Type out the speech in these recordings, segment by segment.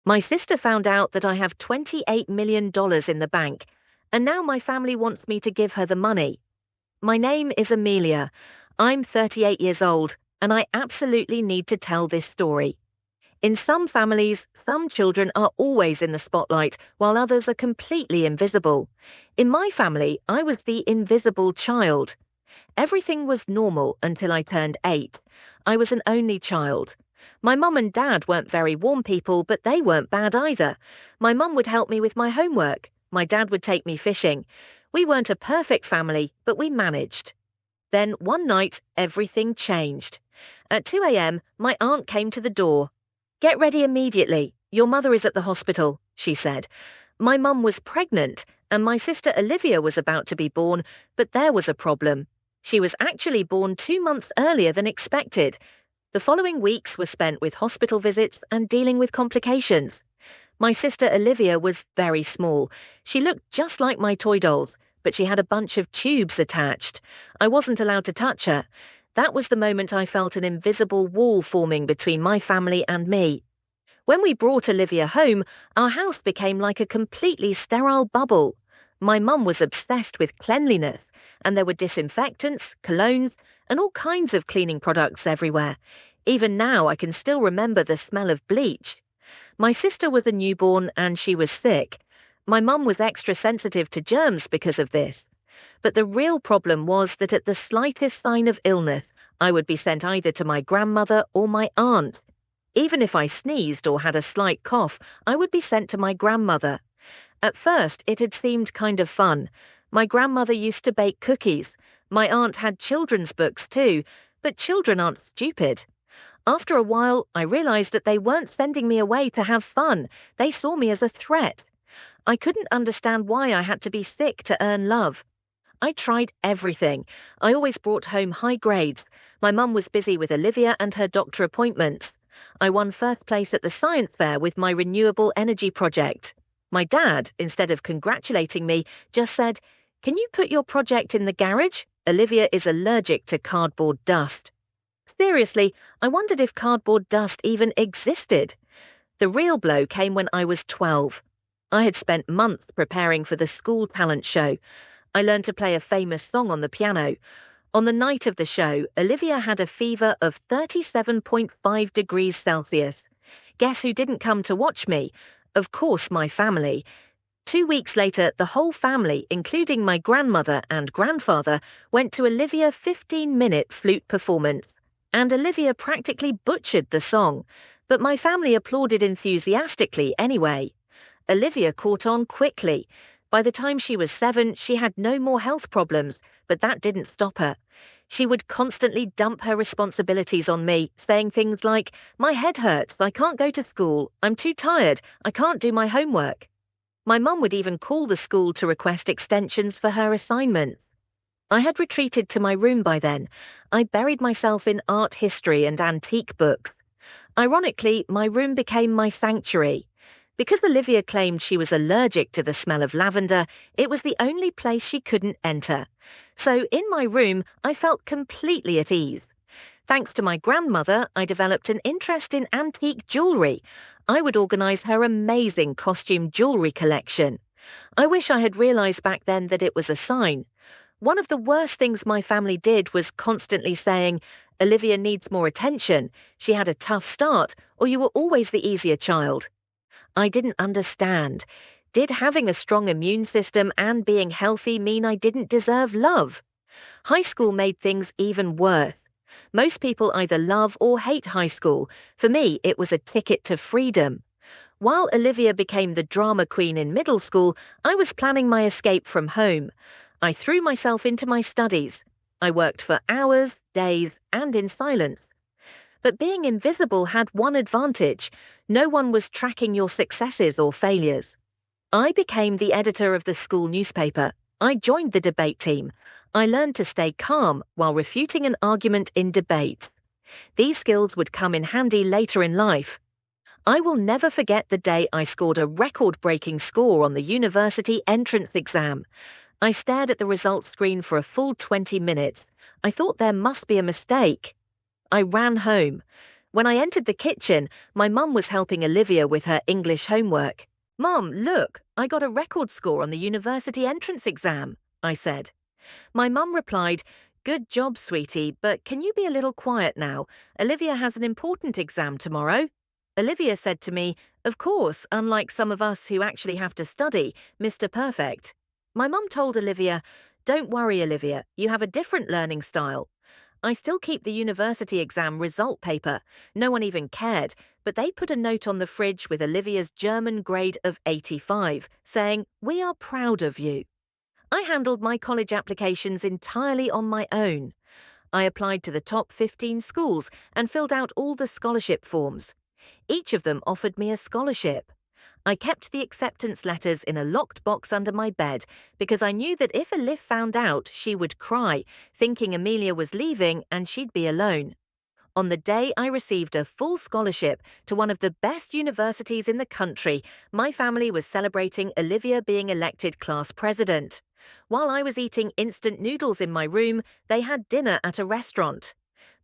My sister found out that I have $28 million in the bank, and now my family wants me to give her the money. My name is Amelia. I'm 38 years old, and I absolutely need to tell this story. In some families, some children are always in the spotlight, while others are completely invisible. In my family, I was the invisible child. Everything was normal until I turned 8. I was an only child. My mum and dad weren't very warm people, but they weren't bad either. My mum would help me with my homework. My dad would take me fishing. We weren't a perfect family, but we managed. Then one night, everything changed. At 2 a.m., my aunt came to the door. "Get ready immediately. Your mother is at the hospital," she said. My mum was pregnant, and my sister Olivia was about to be born, but there was a problem. She was actually born 2 months earlier than expected. The following weeks were spent with hospital visits and dealing with complications. My sister Olivia was very small. She looked just like my toy dolls, but she had a bunch of tubes attached. I wasn't allowed to touch her. That was the moment I felt an invisible wall forming between my family and me. When we brought Olivia home, our house became like a completely sterile bubble. My mum was obsessed with cleanliness, and there were disinfectants, colognes, and all kinds of cleaning products everywhere. Even now, I can still remember the smell of bleach. My sister was a newborn and she was sick. My mum was extra sensitive to germs because of this. But the real problem was that at the slightest sign of illness, I would be sent either to my grandmother or my aunt. Even if I sneezed or had a slight cough, I would be sent to my grandmother. At first, it had seemed kind of fun. My grandmother used to bake cookies. My aunt had children's books too, but children aren't stupid. After a while, I realized that they weren't sending me away to have fun. They saw me as a threat. I couldn't understand why I had to be sick to earn love. I tried everything. I always brought home high grades. My mum was busy with Olivia and her doctor appointments. I won first place at the science fair with my renewable energy project. My dad, instead of congratulating me, just said, "Can you put your project in the garage? Olivia is allergic to cardboard dust." Seriously, I wondered if cardboard dust even existed. The real blow came when I was 12. I had spent months preparing for the school talent show. I learned to play a famous song on the piano. On the night of the show, Olivia had a fever of 37.5 degrees Celsius. Guess who didn't come to watch me? Of course, my family. 2 weeks later, the whole family, including my grandmother and grandfather, went to Olivia's 15-minute flute performance. And Olivia practically butchered the song, but my family applauded enthusiastically anyway. Olivia caught on quickly. By the time she was 7, she had no more health problems, but that didn't stop her. She would constantly dump her responsibilities on me, saying things like, "My head hurts, I can't go to school, I'm too tired, I can't do my homework." My mum would even call the school to request extensions for her assignments. I had retreated to my room by then. I buried myself in art history and antique books. Ironically, my room became my sanctuary. Because Olivia claimed she was allergic to the smell of lavender, it was the only place she couldn't enter. So in my room, I felt completely at ease. Thanks to my grandmother, I developed an interest in antique jewellery. I would organise her amazing costume jewellery collection. I wish I had realised back then that it was a sign. One of the worst things my family did was constantly saying, "Olivia needs more attention. She had a tough start, or you were always the easier child." I didn't understand. Did having a strong immune system and being healthy mean I didn't deserve love? High school made things even worse. Most people either love or hate high school. For me, it was a ticket to freedom. While Olivia became the drama queen in middle school, I was planning my escape from home. I threw myself into my studies. I worked for hours, days, and in silence. But being invisible had one advantage. No one was tracking your successes or failures. I became the editor of the school newspaper. I joined the debate team. I learned to stay calm while refuting an argument in debate. These skills would come in handy later in life. I will never forget the day I scored a record-breaking score on the university entrance exam. I stared at the results screen for a full 20 minutes. I thought there must be a mistake. I ran home. When I entered the kitchen, my mum was helping Olivia with her English homework. "Mum, look, I got a record score on the university entrance exam," I said. My mum replied, "Good job, sweetie, but can you be a little quiet now? Olivia has an important exam tomorrow." Olivia said to me, "Of course, unlike some of us who actually have to study, Mr. Perfect." My mum told Olivia, "Don't worry, Olivia, you have a different learning style." I still keep the university exam result paper. No one even cared, but they put a note on the fridge with Olivia's German grade of 85, saying, "We are proud of you." I handled my college applications entirely on my own. I applied to the top 15 schools and filled out all the scholarship forms. Each of them offered me a scholarship. I kept the acceptance letters in a locked box under my bed because I knew that if Elif found out, she would cry, thinking Amelia was leaving and she'd be alone. On the day I received a full scholarship to one of the best universities in the country, my family was celebrating Olivia being elected class president. While I was eating instant noodles in my room, they had dinner at a restaurant.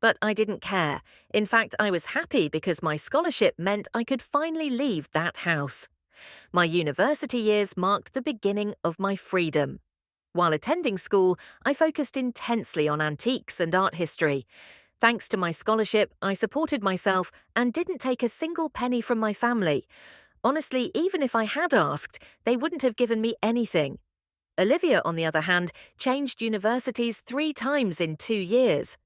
But I didn't care. In fact, I was happy because my scholarship meant I could finally leave that house. My university years marked the beginning of my freedom. While attending school, I focused intensely on antiques and art history. Thanks to my scholarship, I supported myself and didn't take a single penny from my family. Honestly, even if I had asked, they wouldn't have given me anything. Olivia, on the other hand, changed universities 3 times in 2 years.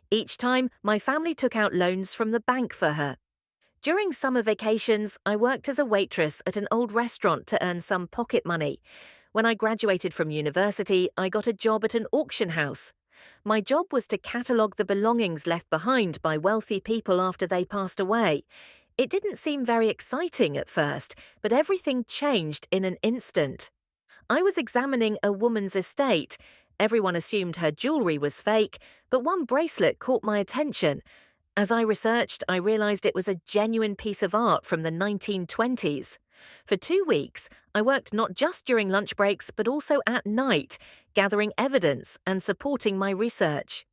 Each time, my family took out loans from the bank for her. During summer vacations, I worked as a waitress at an old restaurant to earn some pocket money. When I graduated from university, I got a job at an auction house. My job was to catalogue the belongings left behind by wealthy people after they passed away. It didn't seem very exciting at first, but everything changed in an instant. I was examining a woman's estate. Everyone assumed her jewellery was fake, but one bracelet caught my attention. As I researched, I realised it was a genuine piece of art from the 1920s. For 2 weeks, I worked not just during lunch breaks but also at night, gathering evidence and supporting my research.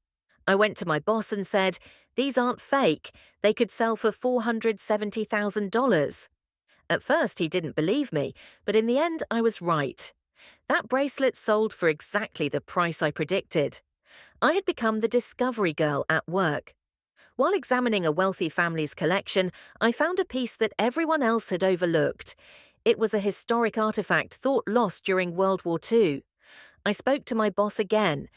I went to my boss and said, "These aren't fake. They could sell for $470,000. At first, he didn't believe me, but in the end, I was right. That bracelet sold for exactly the price I predicted. I had become the discovery girl at work. While examining a wealthy family's collection, I found a piece that everyone else had overlooked. It was a historic artifact thought lost during World War II. I spoke to my boss again.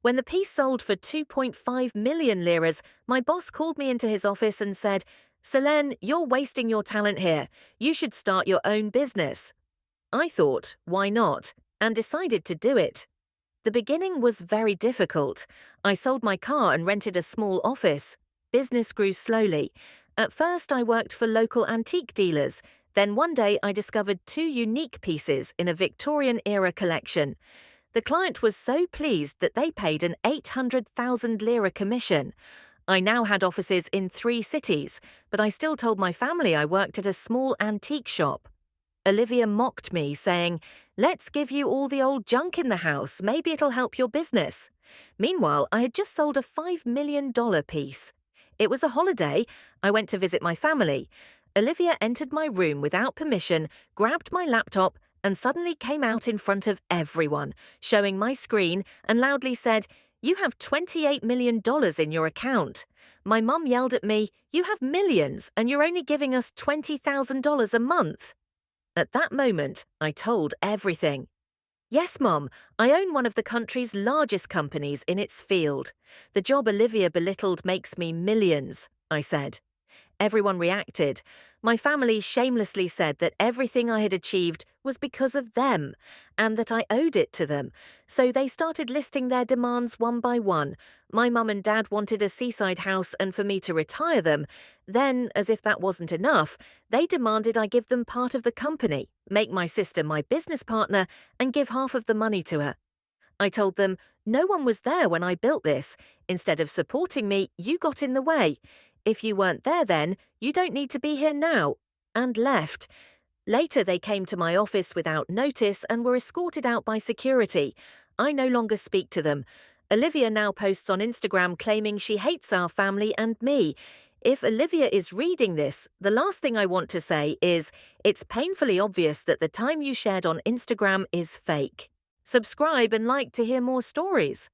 When the piece sold for 2.5 million liras, my boss called me into his office and said, "Selene, you're wasting your talent here. You should start your own business." I thought, why not, and decided to do it. The beginning was very difficult. I sold my car and rented a small office. Business grew slowly. At first, I worked for local antique dealers. Then one day, I discovered 2 unique pieces in a Victorian-era collection. The client was so pleased that they paid an 800,000 lira commission. I now had offices in 3 cities, but I still told my family I worked at a small antique shop. Olivia mocked me, saying, "Let's give you all the old junk in the house. Maybe it'll help your business." Meanwhile, I had just sold a $5 million piece. It was a holiday. I went to visit my family. Olivia entered my room without permission, grabbed my laptop, and suddenly came out in front of everyone, showing my screen, and loudly said, "You have $28 million in your account." My mum yelled at me, "You have millions, and you're only giving us $20,000 a month." At that moment, I told everything. "Yes, Mum, I own one of the country's largest companies in its field. The job Olivia belittled makes me millions," I said. Everyone reacted. My family shamelessly said that everything I had achieved was because of them, and that I owed it to them. So they started listing their demands one by one. My mum and dad wanted a seaside house and for me to retire them. Then, as if that wasn't enough, they demanded I give them part of the company, make my sister my business partner, and give half of the money to her. I told them, "No one was there when I built this. Instead of supporting me, you got in the way. If you weren't there then, you don't need to be here now," and left. Later they came to my office without notice and were escorted out by security. I no longer speak to them. Olivia now posts on Instagram claiming she hates our family and me. if Olivia is reading this, the last thing I want to say is, it's painfully obvious that the time you shared on Instagram is fake. Subscribe and like to hear more stories.